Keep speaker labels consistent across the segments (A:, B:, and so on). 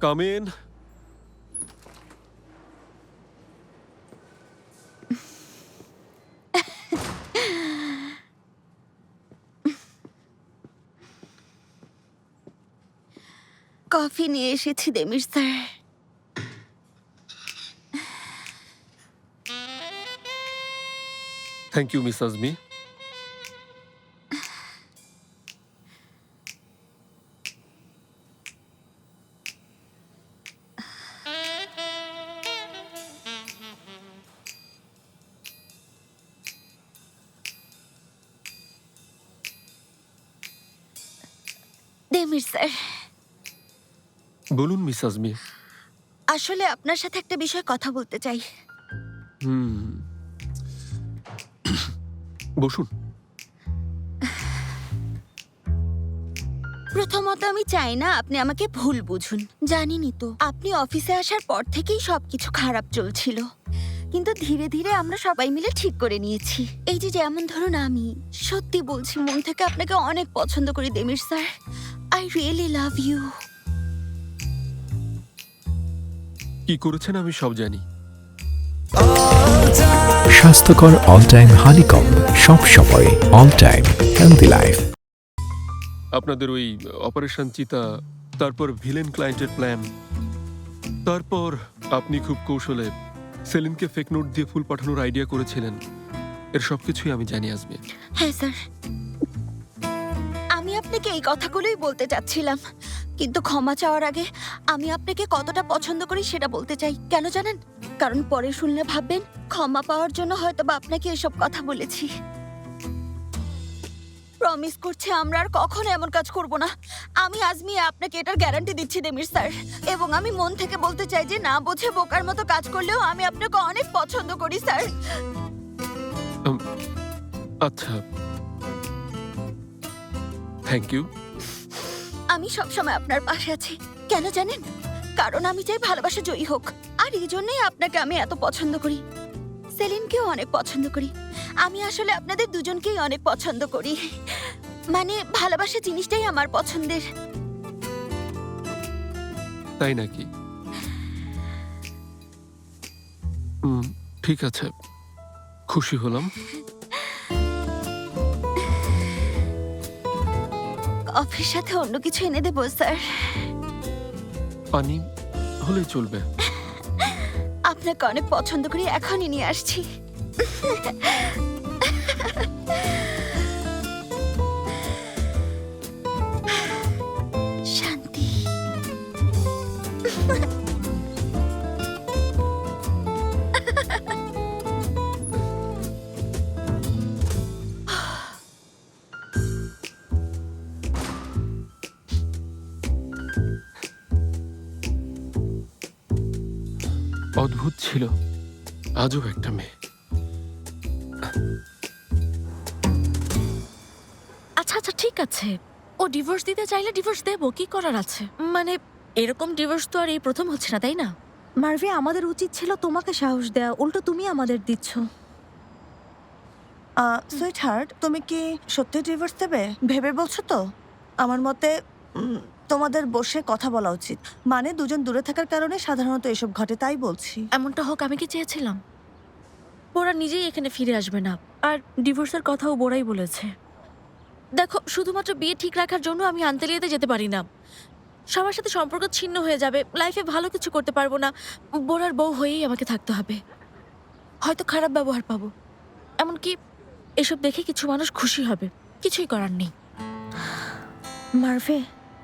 A: Come in.
B: Coffee নিয়ে এসেছি Demir sir.
A: Thank you miss Azmi.
B: Demir sir,
A: বলুন miss Azmi.
B: আসলে আপনার সাথে একটা বিষয়ে কথা বলতে চাই।
A: বসুন।
B: প্রথমত আমি চাই না আপনি আমাকে ভুল বুঝুন। জানিনি তো আপনি অফিসে আসার পর থেকেই সবকিছু খারাপ চলছিল, কিন্তু ধীরে ধীরে আমরা সবাই মিলে ঠিক করে নিয়েছি। এই যে যেমন ধরুন, আমি সত্যি বলছি, মন থেকে আপনাকে অনেক পছন্দ করি Demir sir. I really love you.
A: কি করেছেন আমি সব জানি।
C: স্বাস্থ্যকর অল টাইম হানিকম, সব সময় অল টাইম হেলদি লাইফ।
A: আপনাদের ওই অপারেশন চিতা, তারপর ভিলেন ক্লায়েন্টের প্ল্যান, তারপর আপনি খুব কৌশলে সেলিনকে ফেক নোট দিয়ে ফুল পাঠানোর আইডিয়া করেছিলেন, এর সবকিছুই আমি জানি আজমি।
B: হ্যাঁ স্যার, আমি আপনাকে এই কথাগুলোই বলতে চাচ্ছিলাম, কিন্তু ক্ষমা চাওয়ার আগে আমি আপনাকে কতটা পছন্দ করি সেটা বলতে চাই। কেন জানেন? কারণ পরে শুনলে ভাববেন ক্ষমা পাওয়ার জন্য হয়তো বা আপনাকে এসব কথা বলেছি। প্রমিস করছি আমরা আর কখনো এমন কাজ করব না। আমি আজমি আপনাকে এটার গ্যারান্টি দিচ্ছি দেমির স্যার, এবং আমি মন থেকে বলতে চাই যে না বুঝে বোকার মতো কাজ করলেও আমি আপনাকে অনেক পছন্দ করি স্যার।
A: আচ্ছা, থ্যাংক ইউ।
B: আমি সবসময় আপনার পাশে আছি। কেন জানেন? কারণ আমি চাই ভালোবাসা জয়ী হোক, আর এই জন্যই আপনাকে আমি এত পছন্দ করি। সেলিনকেও অনেক পছন্দ করি। আমি আসলে আপনাদের দুজনকেই অনেক পছন্দ করি। মানে ভালোবাসা জিনিসটাই আমার পছন্দের।
A: তাই নাকি? ঠিক আছে, খুশি হলাম।
B: কফির সাথে অন্য কিছু এনে দেবো স্যার?
A: পানি হলেই চলবে।
B: আপনাকে অনেক পছন্দ করি, এখনই নিয়ে আসছি। শান্তি।
A: অদ্ভুত ছিল, আজও একটা মেয়ে।
D: আচ্ছা আচ্ছা, ঠিক আছে, ও ডিভোর্স দিতে চাইলে ডিভোর্স দেবো, কি করার আছে? মানে এরকম ডিভোর্স তো আর এই প্রথম হচ্ছে না, তাই না?
E: মার্ভি, আমাদের উচিত ছিল তোমাকে সাহস দেওয়া, উল্টো তুমি আমাদের দিচ্ছ।
F: সুইট হার্ট, তুমি কি সত্যি ডিভোর্স দেবে ভেবে বলছো তো? আমার মতে তোমাদের বসে কথা বলা উচিত। মানে দুজন দূরে থাকার কারণে সাধারণত এসব ঘটে, তাই বলছি।
D: এমনটা হোক আমি কি চেয়েছিলাম? বোরা নিজেই এখানে ফিরে আসবে না, আর ডিভোর্সের কথাও বোরাই বলেছে। দেখো, শুধুমাত্র বিয়ে ঠিক রাখার জন্য আমি আন্তলিয়াতে যেতে পারি না। সবার সাথে সম্পর্ক ছিন্ন হয়ে যাবে, লাইফে ভালো কিছু করতে পারবো না। বোরার বউ হয়েই আমাকে থাকতে হবে। হয়তো খারাপ ব্যবহার পাবো, এমনকি এসব দেখে কিছু মানুষ খুশি হবে, কিছুই করার নেই।
E: Marvi,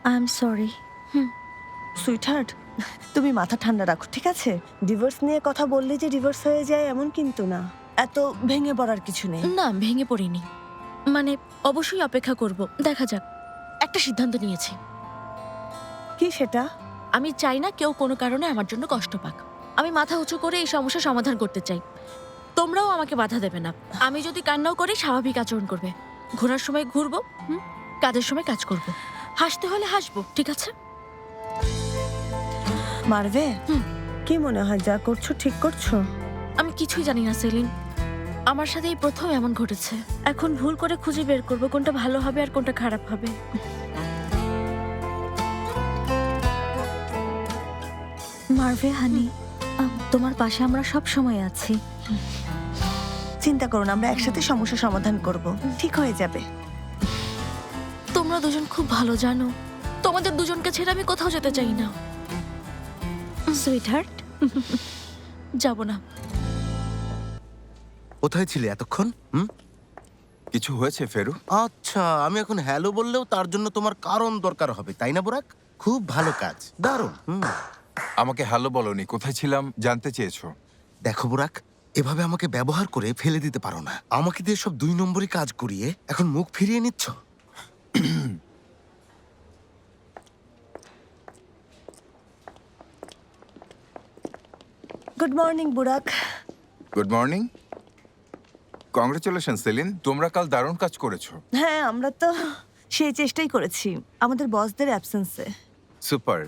E: I am sorry.
F: Sweetheart, তুমি মাথা ঠান্ডা রাখো, ঠিক আছে? ডিভোর্স নিয়ে কথা বললে যে ডিভোর্স হয়ে যায় এমন কিন্তু না। এত ভেঙে পড়ার কিছু নেই।
D: না, ভেঙে পড়িনি। মানে অবশ্যই অপেক্ষা করব, দেখা যাক। একটা সিদ্ধান্ত নিয়েছি।
F: কি সেটা?
D: আমি চাই না কেউ কোনো কারণে আমার জন্য কষ্ট পাক। আমি মাথা উঁচু করে এই সমস্যার সমাধান করতে চাই। তোমরাও আমাকে বাধা দেবে না। আমি যদি কান্নাও করি, স্বাভাবিক আচরণ করবে। ঘোরার সময় ঘুরবো, কাজের সময় কাজ করব। হাসতে হলে হাসবো, ঠিক আছে?
F: মার্ভে, কি মনে হয় যা করছো ঠিক করছো?
D: আমি কিছুই জানি না সেলিন, আমার সাথে এই প্রথম এমন ঘটেছে। এখন ভুল করে খুঁজে বের করবো কোনটা ভালো হবে আর কোনটা খারাপ হবে।
E: মারভে হানি, তোমার পাশে আমরা সব সময় আছি।
F: চিন্তা করো না, আমরা একসাথে সমস্যা সমাধান করব, ঠিক হয়ে যাবে।
D: তোমরা দুজন খুব ভালো জানো তোমাদের দুজনকে ছেড়ে আমি কোথাও যেতে চাই না।
E: সুইট হার্ট,
D: যাব না।
G: কোথায় ছিলে এতক্ষণ?
H: কিছু হয়েছে ফেরু?
G: আচ্ছা, আমি এখন হ্যালো বললেও তার জন্য তোমার কারণ দরকার হবে, তাই না বুরাক? খুব ভালো কাজ, দারুণ।
H: আমাকে হ্যালো বলনি, কোথায় ছিলাম জানতে চেয়েছো?
G: দেখো বুরাক, এভাবে আমাকে ব্যবহার করে ফেলে দিতে পারো না। আমাকে দিয়ে সব 2 নম্বরই কাজ করিয়ে এখন মুখ ফিরিয়ে নিচ্ছ।
F: Good morning Burak.
H: Good morning. Congratulation Selin, তোমরা কাল দারুণ কাজ করেছো।
F: হ্যাঁ, আমরা তো সেই চেষ্টাই করেছি আমাদের বসদের অ্যাবসেন্সে।
H: সুপার।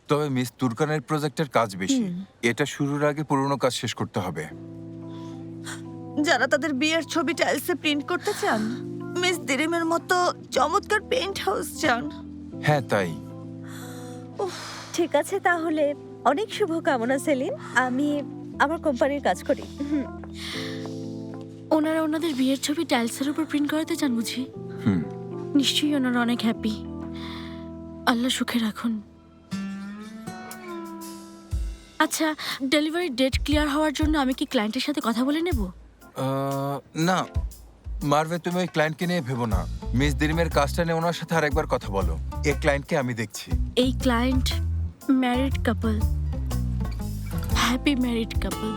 H: তবে মিস তুর্কানের প্রজেক্টের কাজ বেশি, এটা শুরুর আগে পুরনো কাজ শেষ করতে হবে।
F: যারা তাদের বিয়ের ছবি টাইলসে প্রিন্ট করতে চান, মিস দিরিমের মতো চমৎকার পেইন্ট হাউস চান।
H: হ্যাঁ তাই।
E: ঠিক আছে তাহলে, অনেক শুভকামনা সেলিন। আমি আমার কোম্পানির কাজ করি।
D: ওনারা ওনাদের বিয়ের ছবি টাইলসের উপর প্রিন্ট করাতে চান বুঝি?
H: হুম।
D: নিশ্চয়ই ওনারা অনেক হ্যাপি। আল্লাহ সুখে রাখুন। আচ্ছা, ডেলিভারি ডেট ক্লিয়ার হওয়ার জন্য আমি কি ক্লায়েন্টের সাথে কথা বলে নেব?
H: না মারভে, তুমি ওই ক্লায়েন্টকে নিয়ে ভেবো না। মিস দিরিমের কাজটা নিয়ে ওনার সাথে আরেকবার কথা বলো। এই ক্লায়েন্টকে আমি দেখছি।
D: এই client married couple, happy married couple,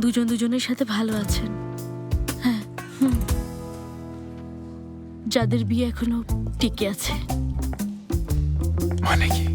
D: দুজন দুজনের সাথে ভালো আছেন। হ্যাঁ, যাদের বিয়ে এখনো টিকে আছে।
H: মানে কি?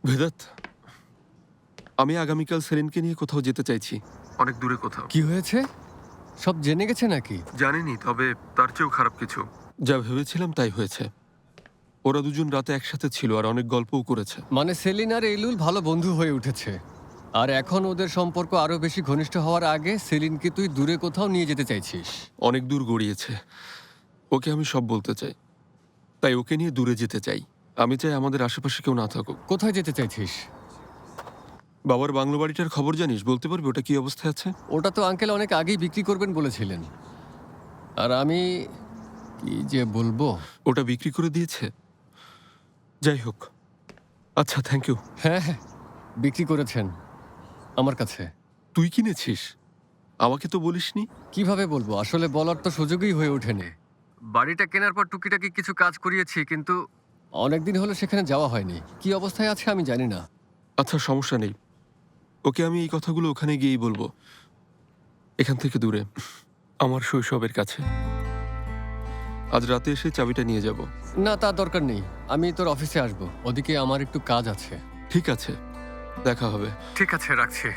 A: ভেদাত, আমি আগামীকাল সেলিনকে নিয়ে কোথাও যেতে চাইছি, অনেক দূরে কোথাও।
I: কি হয়েছে? সব জেনে গেছে নাকি?
A: জানিনি, তবে তার চেয়েও খারাপ কিছু। যা ভেবেছিলাম তাই হয়েছে। ওরা দুজন রাতে একসাথে ছিল আর অনেক গল্পও করেছে।
I: মানে সেলিন আর এলুল ভালো বন্ধু হয়ে উঠেছে, আর এখন ওদের সম্পর্ক আরো বেশি ঘনিষ্ঠ হওয়ার আগে সেলিনকে তুই দূরে কোথাও নিয়ে যেতে চাইছিস।
A: অনেক দূর গড়িয়েছে। ওকে আমি সব বলতে চাই, তাই ওকে নিয়ে দূরে যেতে চাই। আমি চাই আমাদের আশেপাশে কেউ না থাকুক।
I: কোথায় যেতে চাইছিস?
A: বাবার বাংলো বাড়িটার খবর জানিস? বলতে পারবি ওটা কি অবস্থায় আছে?
I: ওটা তো আঙ্কেল অনেক আগেই বিক্রি করবেন বলেছিলেন, আর আমি কি যে বলবো।
A: ওটা বিক্রি করে দিয়েছে? যাই হোক, আচ্ছা, থ্যাংক ইউ।
I: হ্যাঁ হ্যাঁ, বিক্রি করেছেন আমার কাছে।
A: তুই কিনেছিস? আমাকে তো বলিসনি।
I: কিভাবে বলবো, আসলে বলার তো সুযোগই হয়ে ওঠেনি। বাড়িটা কেনার পর টুকিটাকি কিছু কাজ করিয়েছি, কিন্তু অনেকদিন হলো সেখানে যাওয়া হয়নি। কি অবস্থায় আছে আমি জানি না।
A: আচ্ছা, সমস্যা নেই। ওকে আমি এই কথাগুলো ওখানে গিয়েই বলবো, এখান থেকে দূরে, আমার শৈশবের কাছে। আজ রাতে এসে চাবিটা নিয়ে যাব।
I: না, তার দরকার নেই, আমি তোর অফিসে আসবো, ওদিকে আমার একটু কাজ আছে।
A: ঠিক আছে, দেখা হবে।
I: ঠিক আছে, রাখছি।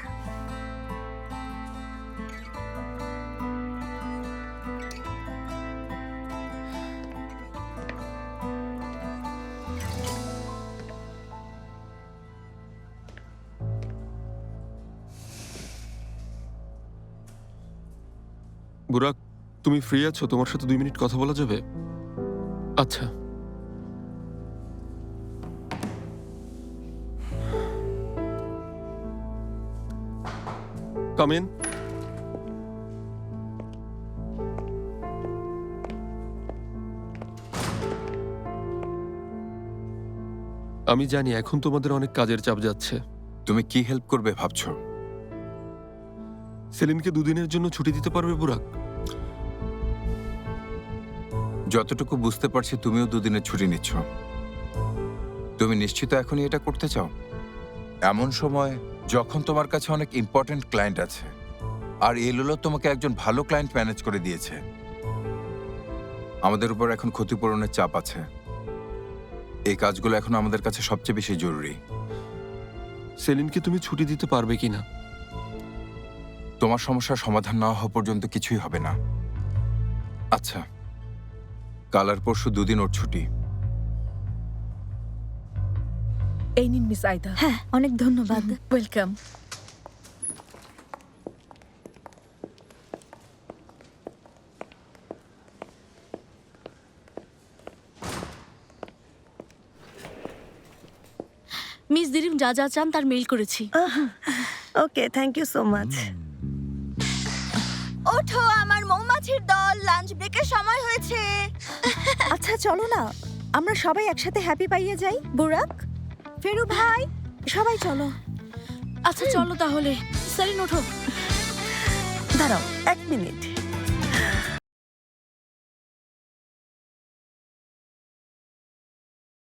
A: বুরাক, তুমি ফ্রি আছো? তোমার সাথে 2 মিনিট কথা বলা যাবে? আচ্ছা। Come in. আমি জানি এখন তোমাদের অনেক কাজের চাপ যাচ্ছে।
H: তুমি কি হেল্প করবে ভাবছো?
A: সেলিনকে 2 দিনের জন্য ছুটি দিতে পারবে বুরাক?
H: যতটুকু বুঝতে পারছি তুমিও 2 দিনের ছুটি নিচ্ছ। তুমি নিশ্চিত এখনই এটা করতে চাও? এমন সময় যখন তোমার কাছে অনেক ইম্পর্ট্যান্ট ক্লায়েন্ট আছে, আর এলুলো তোমাকে একজন ভালো ক্লায়েন্ট ম্যানেজ করে দিয়েছে। আমাদের উপর এখন ক্ষতিপূরণের চাপ আছে। এই কাজগুলো এখন আমাদের কাছে সবচেয়ে বেশি জরুরি।
A: সেলিনকে তুমি ছুটি দিতে পারবে কিনা?
H: তোমার সমস্যার সমাধান না হওয়া পর্যন্ত কিছুই হবে না। আচ্ছা, কাল আর পরশু 2 দিন ওর ছুটি।
J: এই নিন মিস আইদা।
B: হ্যাঁ, অনেক ধন্যবাদ।
J: ওয়েলকাম।
D: মিস দিরিম যা যা চান তার মেইল করেছি।
F: ওকে, থ্যাংক ইউ সো মাচ।
B: ওঠো আমার মৌমাছির দল, লাঞ্চ ব্রেকের সময় হয়েছে।
E: আচ্ছা চলো না, আমরা সবাই একসাথে হ্যাপি পাইয়ে যাই। বুরাক, ফেরু ভাই, সবাই চলো।
D: আচ্ছা চলো তাহলে। সেলিন ওঠো।
F: দাঁড়াও 1 মিনিট।